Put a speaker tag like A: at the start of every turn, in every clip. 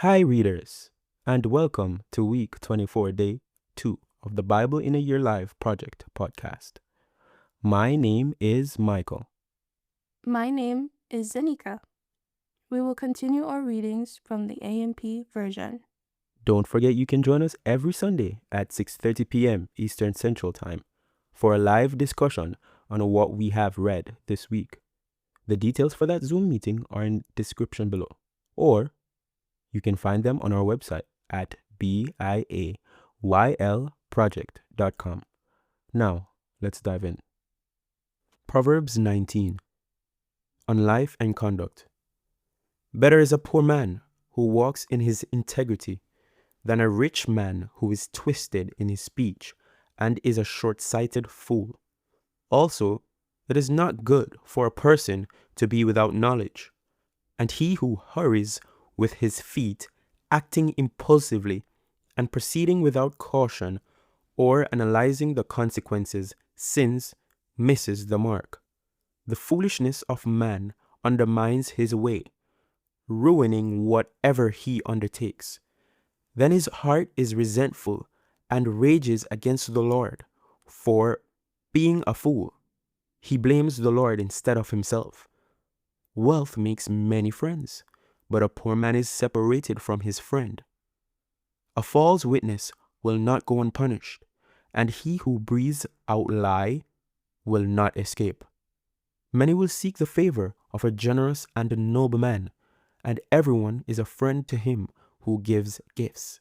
A: Hi, readers, and welcome to week 24, day 2 of the Bible in a Year Live Project podcast. My name is Michael.
B: My name is Zeniquea. We will continue our readings from the AMP version.
A: Don't forget you can join us every Sunday at 6:30 p.m. Eastern Central Time for a live discussion on what we have read this week. The details for that Zoom meeting are in the description below, or you can find them on our website at Biayl.Project.com. Now, let's dive in. Proverbs 19 on life and conduct. Better is a poor man who walks in his integrity than a rich man who is twisted in his speech and is a short-sighted fool. Also, it is not good for a person to be without knowledge, and he who hurries with his feet, acting impulsively and proceeding without caution or analyzing the consequences, misses the mark. The foolishness of man undermines his way, ruining whatever he undertakes. Then his heart is resentful and rages against the Lord for being a fool. He blames the Lord instead of himself. Wealth makes many friends, but a poor man is separated from his friend. A false witness will not go unpunished, and he who breathes out lie will not escape. Many will seek the favor of a generous and a noble man, and everyone is a friend to him who gives gifts.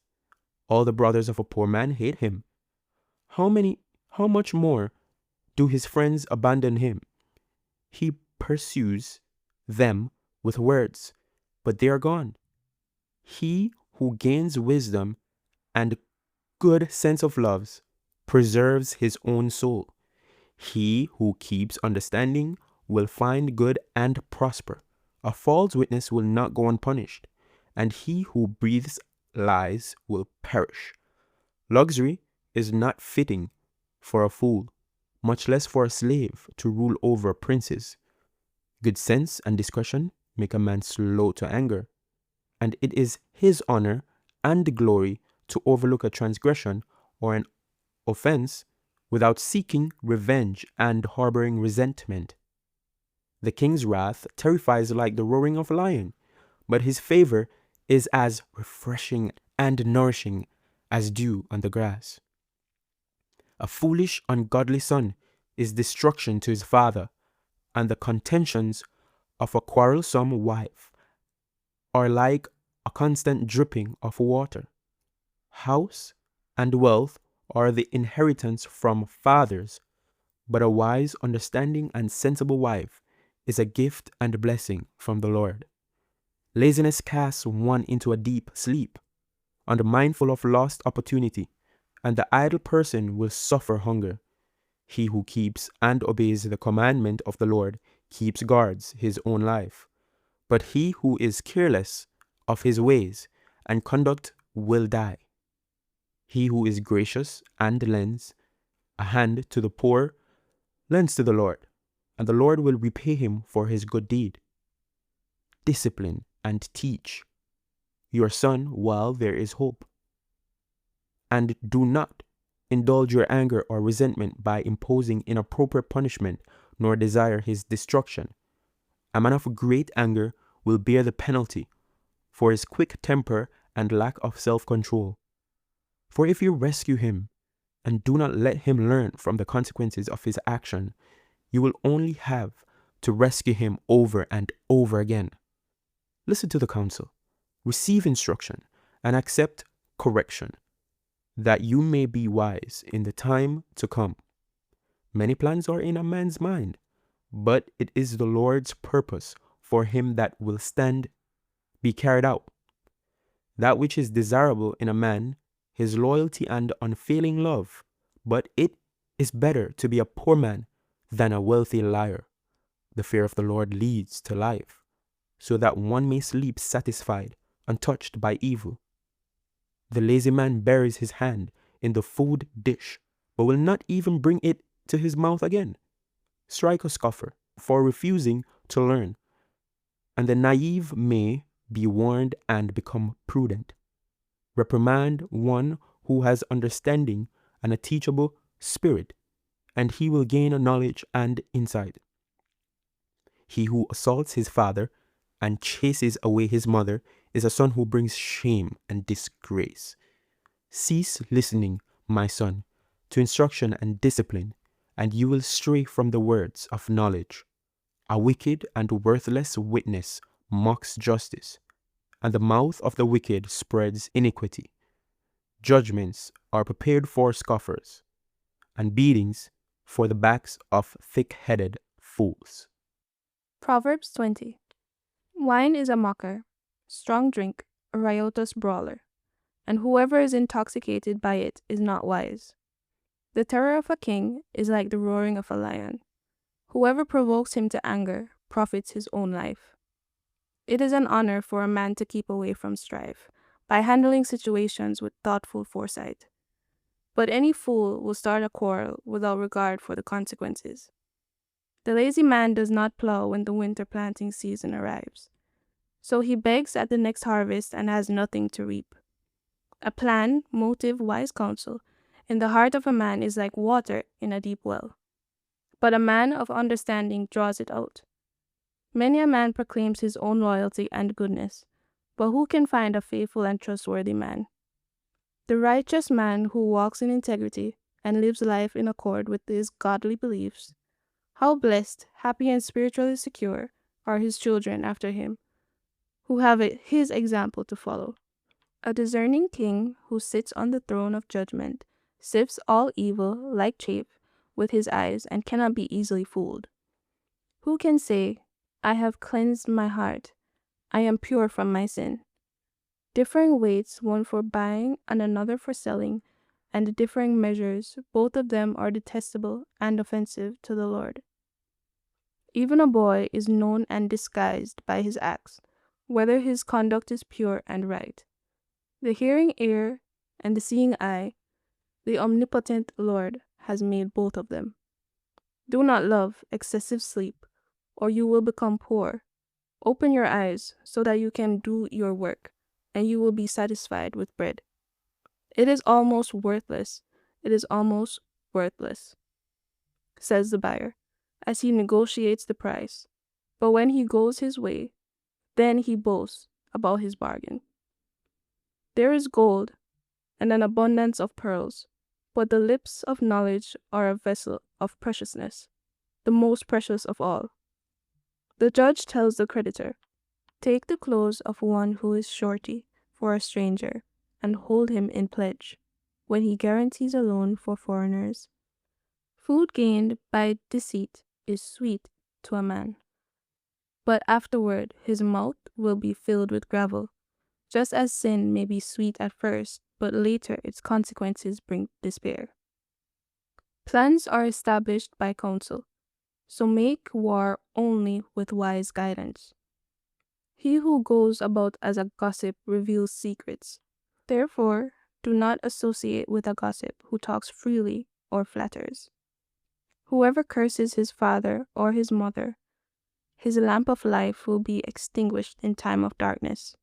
A: All the brothers of a poor man hate him. How much more do his friends abandon him? He pursues them with words, but they are gone. He who gains wisdom and good sense of loves preserves his own soul. He who keeps understanding will find good and prosper. A false witness will not go unpunished, and he who breathes lies will perish. Luxury is not fitting for a fool, much less for a slave to rule over princes. Good sense and discretion make a man slow to anger, and it is his honor and glory to overlook a transgression or an offense without seeking revenge and harboring resentment. The king's wrath terrifies like the roaring of a lion, but his favor is as refreshing and nourishing as dew on the grass. A foolish, ungodly son is destruction to his father, and the contentions of a quarrelsome wife are like a constant dripping of water. House and wealth are the inheritance from fathers, but a wise, understanding, and sensible wife is a gift and blessing from the Lord. Laziness casts one into a deep sleep, unmindful of lost opportunity, and the idle person will suffer hunger. He who keeps and obeys the commandment of the Lord keeps guards his own life, but he who is careless of his ways and conduct will die. He who is gracious and lends a hand to the poor lends to the Lord, and the Lord will repay him for his good deed. Discipline and teach your son while there is hope, and do not indulge your anger or resentment by imposing inappropriate punishment, nor desire his destruction. A man of great anger will bear the penalty for his quick temper and lack of self-control. For if you rescue him and do not let him learn from the consequences of his action, you will only have to rescue him over and over again. Listen to the counsel, receive instruction, and accept correction, that you may be wise in the time to come. Many plans are in a man's mind, but it is the Lord's purpose for him that will stand be carried out. That which is desirable in a man, his loyalty and unfailing love, but it is better to be a poor man than a wealthy liar. The fear of the Lord leads to life, so that one may sleep satisfied, untouched by evil. The lazy man buries his hand in the food dish, but will not even bring it to his mouth again. Strike a scoffer for refusing to learn, and the naive may Be warned and become prudent. Reprimand one who has understanding and a teachable spirit, and he will gain knowledge and insight. He who assaults his father and chases away his mother is a son who brings shame and disgrace. Cease listening, my son, to instruction and discipline, and you will stray from the words of knowledge. A wicked and worthless witness mocks justice, and the mouth of the wicked spreads iniquity. Judgments are prepared for scoffers, and beatings for the backs of thick-headed fools.
B: Proverbs 20. Wine is a mocker, strong drink, a riotous brawler, and whoever is intoxicated by it is not wise. The terror of a king is like the roaring of a lion. Whoever provokes him to anger profits his own life. It is an honor for a man to keep away from strife by handling situations with thoughtful foresight. But any fool will start a quarrel without regard for the consequences. The lazy man does not plow when the winter planting season arrives. So he begs at the next harvest and has nothing to reap. A plan, motive, wise counsel in the heart of a man is like water in a deep well. But a man of understanding draws it out. Many a man proclaims his own loyalty and goodness, but who can find a faithful and trustworthy man? The righteous man who walks in integrity and lives life in accord with his godly beliefs, how blessed, happy, and spiritually secure are his children after him, who have his example to follow. A discerning king who sits on the throne of judgment sifts all evil like chaff with his eyes and cannot be easily fooled. Who can say, I have cleansed my heart, I am pure from my sin? Differing weights, one for buying and another for selling, and differing measures, both of them are detestable and offensive to the Lord. Even a boy is known and disguised by his acts, whether his conduct is pure and right. The hearing ear and the seeing eye, the omnipotent Lord has made both of them. Do not love excessive sleep, or you will become poor. Open your eyes so that you can do your work, and you will be satisfied with bread. It is almost worthless, says the buyer, as he negotiates the price. But when he goes his way, then he boasts about his bargain. There is gold and an abundance of pearls, but the lips of knowledge are a vessel of preciousness, the most precious of all. The judge tells the creditor, take the clothes of one who is surety for a stranger, and hold him in pledge, when he guarantees a loan for foreigners. Food gained by deceit is sweet to a man, but afterward his mouth will be filled with gravel, just as sin may be sweet at first, but later its consequences bring despair. Plans are established by counsel, so make war only with wise guidance. He who goes about as a gossip reveals secrets. Therefore, do not associate with a gossip who talks freely or flatters. Whoever curses his father or his mother, his lamp of life will be extinguished in time of darkness.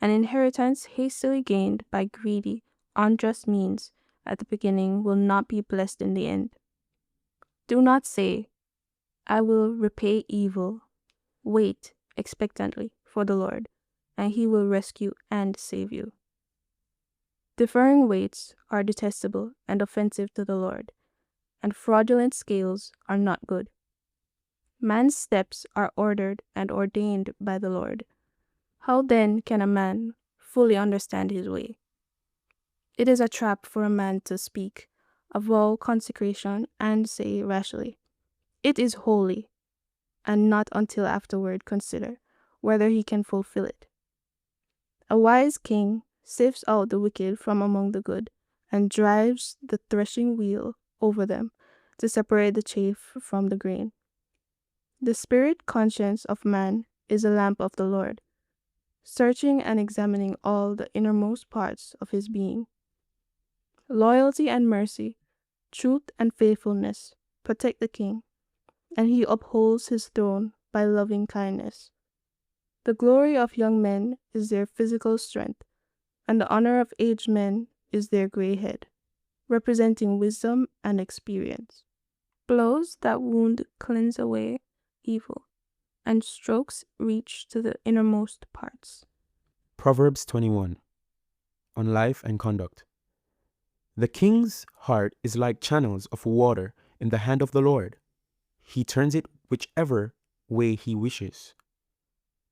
B: An inheritance hastily gained by greedy, unjust means at the beginning will not be blessed in the end. Do not say, I will repay evil. Wait expectantly for the Lord, and he will rescue and save you. Differing weights are detestable and offensive to the Lord, and fraudulent scales are not good. Man's steps are ordered and ordained by the Lord. How then can a man fully understand his way? It is a trap for a man to speak, avow consecration, and say rashly, it is holy, and not until afterward consider whether he can fulfill it. A wise king sifts out the wicked from among the good, and drives the threshing wheel over them to separate the chaff from the grain. The spirit conscience of man is a lamp of the Lord, searching and examining all the innermost parts of his being. Loyalty and mercy, truth and faithfulness protect the king, and he upholds his throne by loving kindness. The glory of young men is their physical strength, and the honor of aged men is their gray head, representing wisdom and experience. Blows that wound cleanse away evil, and strokes reach to the innermost parts.
A: Proverbs 21 on life and conduct. The king's heart is like channels of water in the hand of the Lord. He turns it whichever way he wishes.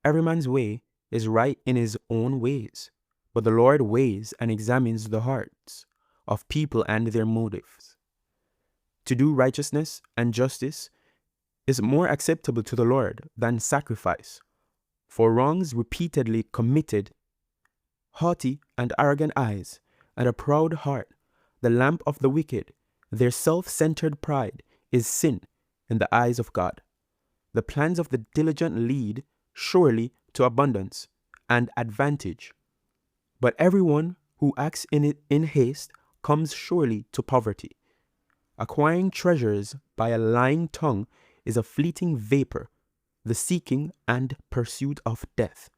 A: Every man's way is right in his own ways, but the Lord weighs and examines the hearts of people and their motives. To do righteousness and justice is more acceptable to the Lord than sacrifice, for wrongs repeatedly committed, haughty and arrogant eyes, and a proud heart, the lamp of the wicked, their self-centered pride is sin in the eyes of God. The plans of the diligent lead surely to abundance and advantage, but everyone who acts in haste comes surely to poverty. Acquiring treasures by a lying tongue is a fleeting vapor, the seeking and pursuit of death.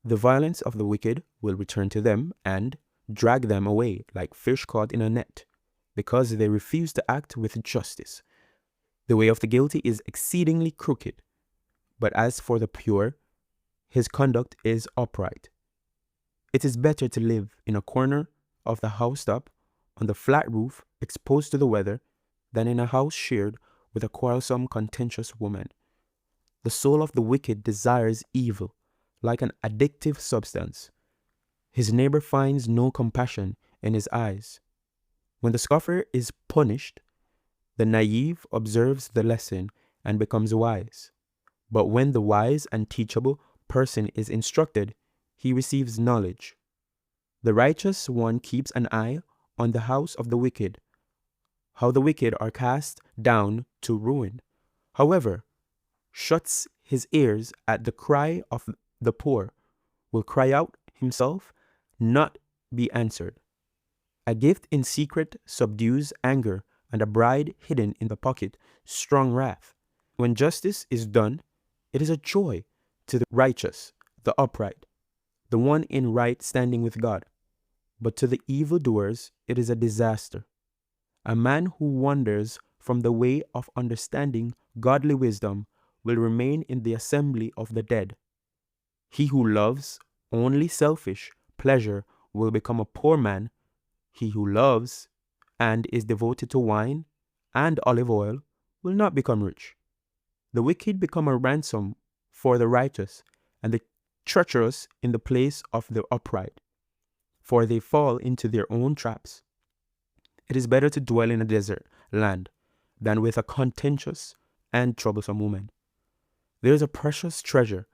A: The violence of the wicked will return to them and drag them away like fish caught in a net, because they refuse to act with justice. The way of the guilty is exceedingly crooked, but as for the pure, his conduct is upright. It is better to live in a corner of the housetop on the flat roof exposed to the weather than in a house shared with a quarrelsome, contentious woman. The soul of the wicked desires evil like an addictive substance. His neighbor finds no compassion in his eyes. When the scoffer is punished, the naive observes the lesson and becomes wise. But when the wise and teachable person is instructed, he receives knowledge. The righteous one keeps an eye on the house of the wicked, how the wicked are cast down to ruin. However, shuts his ears at the cry of the poor, will cry out himself, not be answered. A gift in secret subdues anger, and a bride hidden in the pocket strong wrath. When justice is done, it is a joy to the righteous, the upright, the one in right standing with God. But to the evildoers it is a disaster. A man who wanders from the way of understanding godly wisdom will remain in the assembly of the dead. He who loves only selfish pleasure will become a poor man. He who loves and is devoted to wine and olive oil will not become rich. The wicked become a ransom for the righteous, and the treacherous in the place of the upright, for they fall into their own traps. It is better to dwell in a desert land than with a contentious and troublesome woman. There is a precious treasure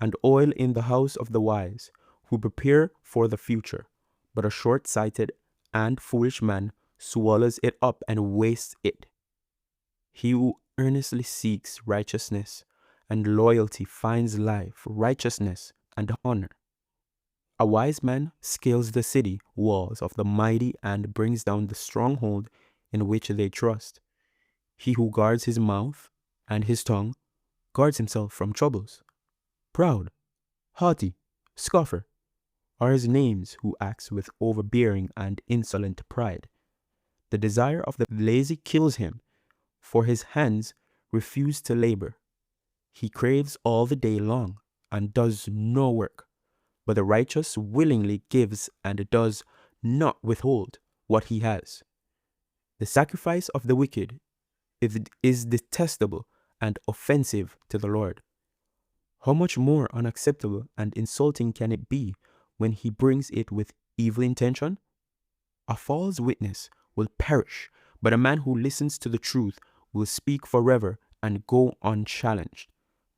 A: and oil in the house of the wise, who prepare for the future, but a short-sighted and foolish man swallows it up and wastes it. He who earnestly seeks righteousness and loyalty finds life, righteousness, and honor. A wise man scales the city walls of the mighty and brings down the stronghold in which they trust. He who guards his mouth and his tongue guards himself from troubles. Proud, haughty, scoffer are his names who acts with overbearing and insolent pride. The desire of the lazy kills him, for his hands refuse to labor. He craves all the day long and does no work, but the righteous willingly gives and does not withhold what he has. The sacrifice of the wicked is detestable and offensive to the Lord. How much more unacceptable and insulting can it be when he brings it with evil intention? A false witness will perish, but a man who listens to the truth will speak forever and go unchallenged.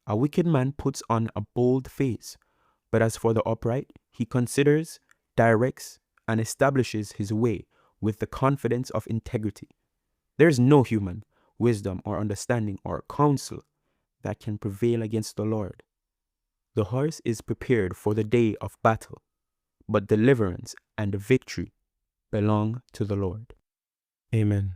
A: A wicked man puts on a bold face, but as for the upright, he considers, directs, and establishes his way with the confidence of integrity. There is no human wisdom or understanding or counsel that can prevail against the Lord. The horse is prepared for the day of battle, but deliverance and victory belong to the Lord. Amen.